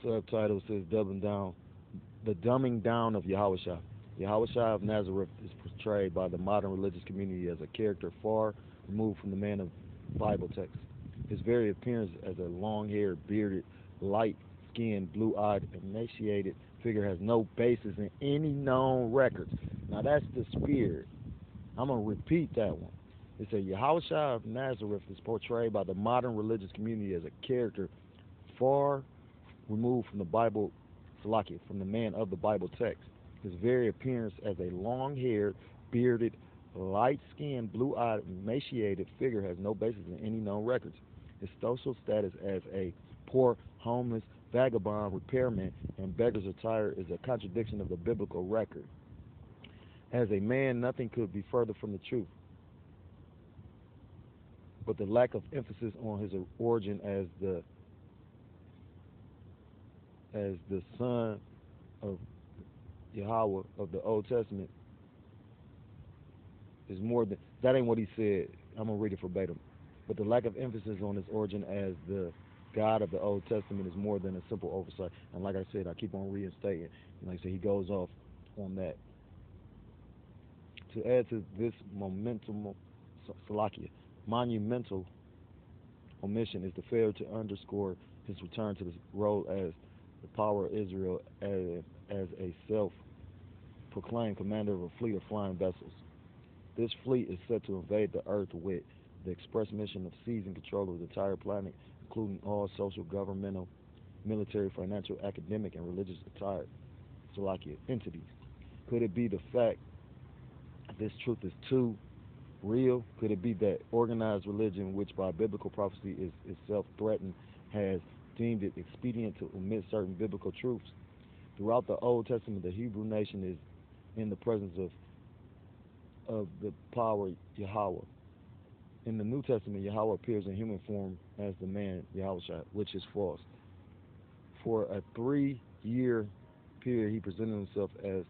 Subtitle says the dumbing down of Yahushua. Yahushua of Nazareth is portrayed by the modern religious community as a character far removed from the man of Bible text. His very appearance as a long-haired, bearded, light-skinned, blue-eyed, emaciated figure has no basis in any known records. Now that's the spirit. I'm gonna repeat that one. It said Yahushua of Nazareth is portrayed by the modern religious community as a character far removed from the Bible, Salakia, from the man of the Bible text. His very appearance as a long-haired, bearded, light-skinned, blue-eyed, emaciated figure has no basis in any known records. His social status as a poor, homeless, vagabond, repairman, and beggar's attire is a contradiction of the biblical record. As a man, nothing could be further from the truth. But the lack of emphasis on his origin as the son of Yahweh of the Old Testament is more than that ain't what he said. I'm gonna read it verbatim. But the lack of emphasis on his origin as the God of the Old Testament is more than a simple oversight. And like I said, I keep on reinstating. And like I said, he goes off on that. To add to this Salakia, monumental omission is the failure to underscore his return to the role as the power of Israel as a self-proclaimed commander of a fleet of flying vessels. This fleet is set to invade the earth with the express mission of seizing control of the entire planet, including all social, governmental, military, financial, academic, and religious Salakia entities. Could it be the fact that this truth is too real? Could it be that organized religion, which by biblical prophecy is itself threatened, has deemed it expedient to omit certain biblical truths? Throughout the Old Testament, the Hebrew nation is in the presence of the power Yahweh. In the New Testament, Yahweh appears in human form as the man Yahushua, which is false. For a 3-year period, he presented himself as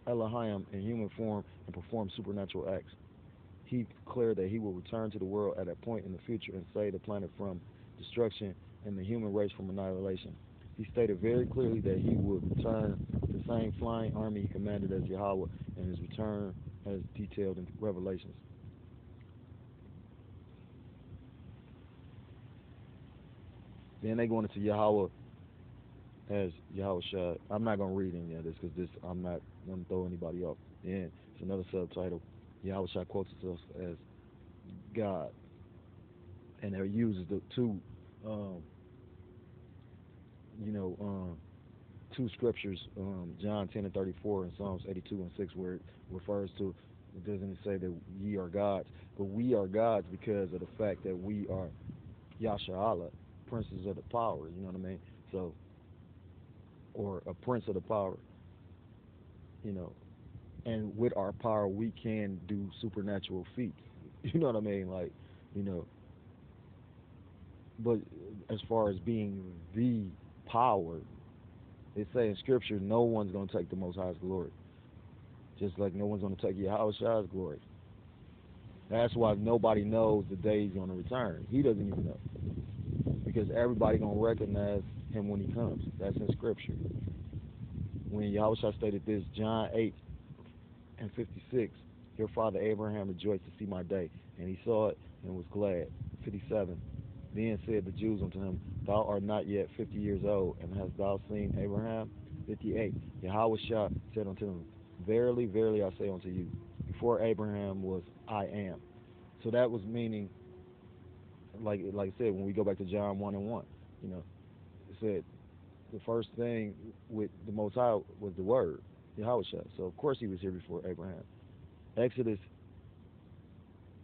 Elohim in human form and performed supernatural acts. He declared that he will return to the world at a point in the future and save the planet from destruction and the human race from annihilation. He stated very clearly that he would return the same flying army he commanded as Yahweh, and his return as detailed in Revelations. Then they go into Yahweh as Yahushua. I'm not going to read any of this because I'm not going to throw anybody off. Then it's another subtitle. Yahushua quotes himself as God. And it uses the two scriptures, John 10 and 34 and Psalms 82 and 6, where it refers to, it doesn't say that ye are gods, but we are gods because of the fact that we are Yasha'Allah, princes of the power, you know what I mean? So, or a prince of the power, and with our power we can do supernatural feats, you know what I mean? Like, but as far as being the power, it say in scripture, no one's going to take the Most High's glory. Just like no one's going to take Yahushua's glory. That's why nobody knows the day he's going to return. He doesn't even know. Because everybody going to recognize him when he comes. That's in scripture. When Yahushua stated this, John 8 and 56, your father Abraham rejoiced to see my day, and he saw it and was glad. 57, then said the Jews unto him, thou art not yet 50 years old, and hast thou seen Abraham? 58, Yahushua said unto him, verily, verily, I say unto you, before Abraham was, I am. So that was meaning, like I said, when we go back to John 1 and 1, it said the first thing with the Most High was the Word, Yahushua. So of course he was here before Abraham. Exodus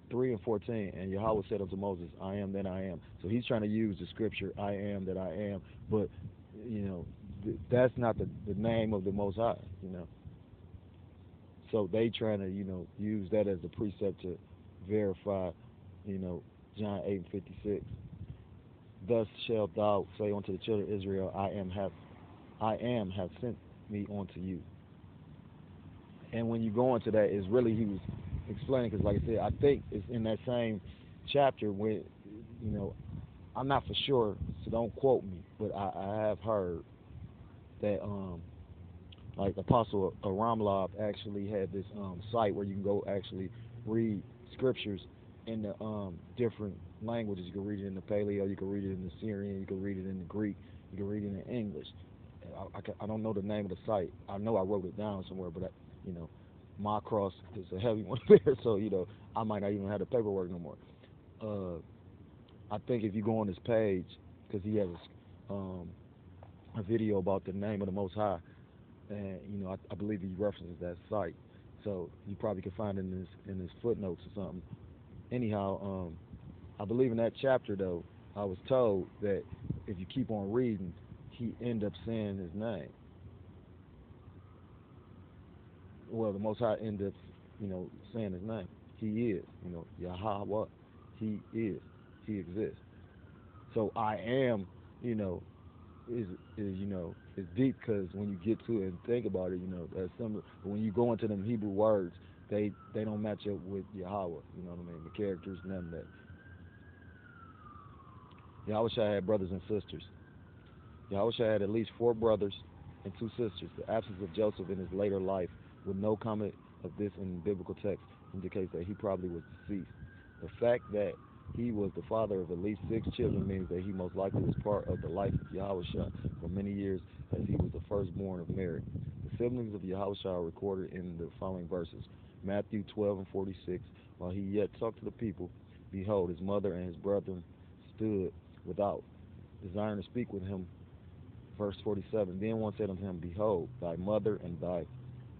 3 and 14, and Yahweh said unto Moses, I am that I am. So he's trying to use the scripture, I am that I am, but that's not the name of the Most High, So they trying to, use that as a precept to verify, John 8 and 56. Thus shalt thou say unto the children of Israel, I am have sent me unto you. And when you go into that, it's really he was explaining, because like I said, I think it's in that same chapter where, I'm not for sure, so don't quote me, but I have heard that like Apostle Ramlab actually had this site where you can go actually read scriptures in the different languages. You can read it in the Paleo, you can read it in the Syrian, you can read it in the Greek, you can read it in English. I don't know the name of the site. I know I wrote it down somewhere, but you know, my cross is a heavy one there, so I might not even have the paperwork no more. Uh, I think if you go on his page, because he has a video about the name of the Most High, and I believe he references that site, so you probably can find it in his footnotes or something. Anyhow, I believe in that chapter though, I was told that if you keep on reading, he end up saying his name. Well, the Most High end up, saying his name. He is, Yahweh. He is. He exists. So I am, you know, is deep because when you get to it and think about it, that's some. When you go into them Hebrew words, they don't match up with Yahweh. You know what I mean? The characters, none of that. Yahweh had brothers and sisters. Yahweh had at least four brothers and two sisters. The absence of Joseph in his later life, with no comment of this in biblical text, indicates that he probably was deceased. The fact that he was the father of at least six children means that he most likely was part of the life of Yahweh for many years, as he was the firstborn of Mary. The siblings of Yahweh are recorded in the following verses. Matthew 12 and 46. While he yet talked to the people, behold, his mother and his brethren stood without, desiring to speak with him. Verse 47, then one said unto him, behold, thy mother and thy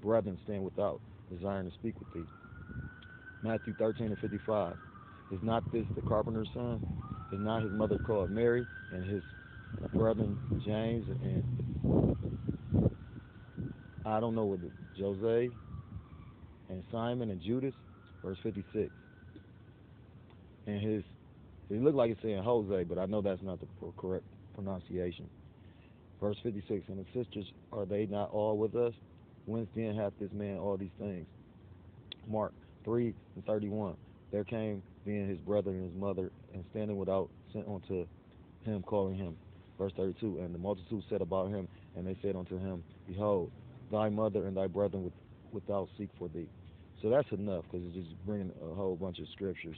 brethren stand without, desiring to speak with thee. Matthew 13 and 55, is not this the carpenter's son? Is not his mother called Mary, and his brethren James and I don't know what Jose and Simon and Judas? Verse 56, and it looked like it's saying Jose, but I know that's not the correct pronunciation. Verse 56, and his sisters, are they not all with us? Whence then hath this man all these things? Mark 3 and 31, there came then his brother and his mother, and standing without, sent unto him, calling him. Verse 32, and the multitude said about him, and they said unto him, behold, thy mother and thy brethren without seek for thee. So that's enough, because it's just bringing a whole bunch of scriptures,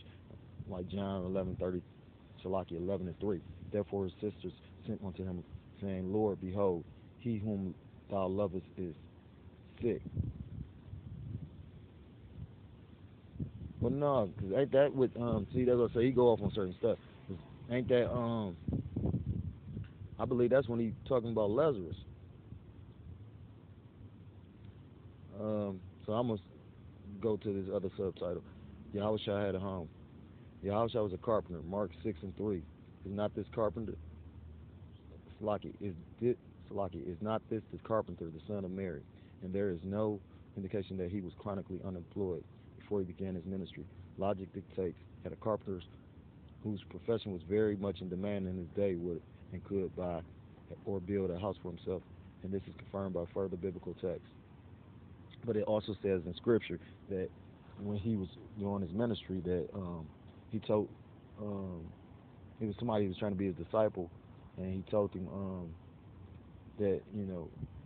like John 11:30, Salaki 11 and 3. Therefore his sisters sent unto him, saying, Lord, behold, he whom thou lovest is sick. But no, because ain't that with, see, that's what I say, he go off on certain stuff. Ain't that, I believe that's when he talking about Lazarus. So I'm going to go to this other subtitle. Yahweh had a home. Yahweh was a carpenter. Mark 6 and 3. Is not this carpenter, is not this the carpenter, the son of Mary? And there is no indication that he was chronically unemployed before he began his ministry. Logic dictates that a carpenter whose profession was very much in demand in his day would and could buy or build a house for himself, and this is confirmed by further biblical texts. But it also says in Scripture that when he was doing his ministry, that he told it was somebody who was trying to be his disciple, and he told him that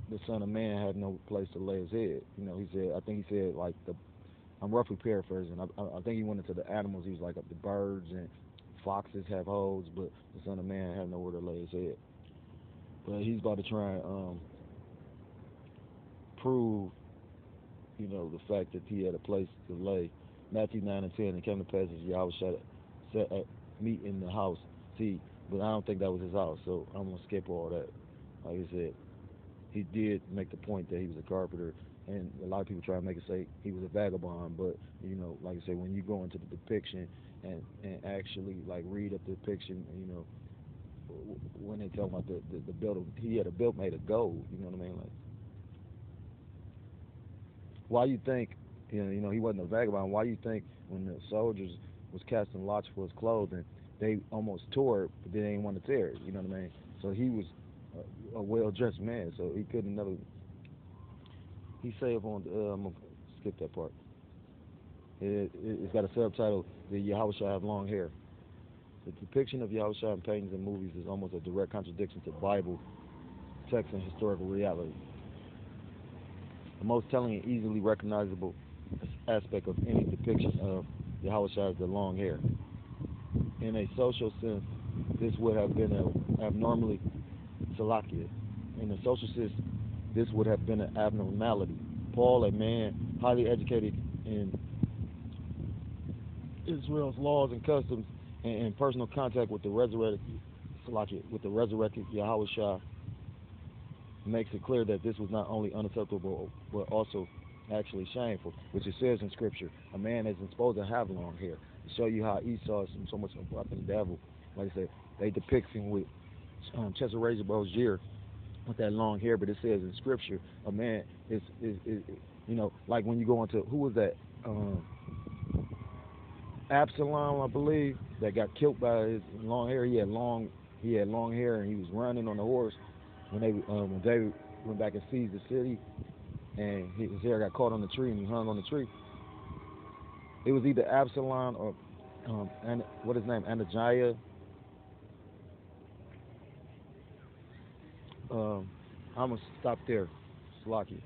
the Son of Man had no place to lay his head. He said, I think he said, like, I'm roughly paraphrasing. I think he went into the animals. He was like, the birds and foxes have holes, but the Son of Man had nowhere to lay his head. But he's about to try and prove, the fact that he had a place to lay. Matthew 9 and 10, it came to pass as Yahweh set at meet in the house. See, but I don't think that was his house, so I'm going to skip all that. Like I said, he did make the point that he was a carpenter, and a lot of people try to make it say he was a vagabond, but, like I said, when you go into the depiction and actually, like, read up the depiction, when they tell about the belt, he had a belt made of gold, you know what I mean? Like, why you think, he wasn't a vagabond, why you think when the soldiers was casting lots for his clothing, they almost tore it, but they didn't want to tear it, you know what I mean? So he was a well-dressed man, so he couldn't never, he say upon, I'm going to skip that part. It's got a subtitle, the Yahweh shall have long hair. The depiction of Yahushua in paintings and movies is almost a direct contradiction to Bible text and historical reality. The most telling and easily recognizable aspect of any depiction of Yahushua is the long hair. In a social sense, this would have been abnormally salakia. In a social sense, this would have been an abnormality. Paul, a man highly educated in Israel's laws and customs and in personal contact with the resurrected Yahushua, makes it clear that this was not only unacceptable but also actually shameful, which it says in Scripture. A man isn't supposed to have long hair. To show you how Esau is so much of a devil. Like I said, they depict him with Cesare Borgia with that long hair, but it says in Scripture, a man is like when you go into, who was that? Absalom, I believe, that got killed by his long hair. He had long hair, and he was running on the horse when David went back and seized the city, and his hair got caught on the tree, and he hung on the tree. It was either Absalom or and what his name, Ananiah. I'm gonna stop there, Slocky.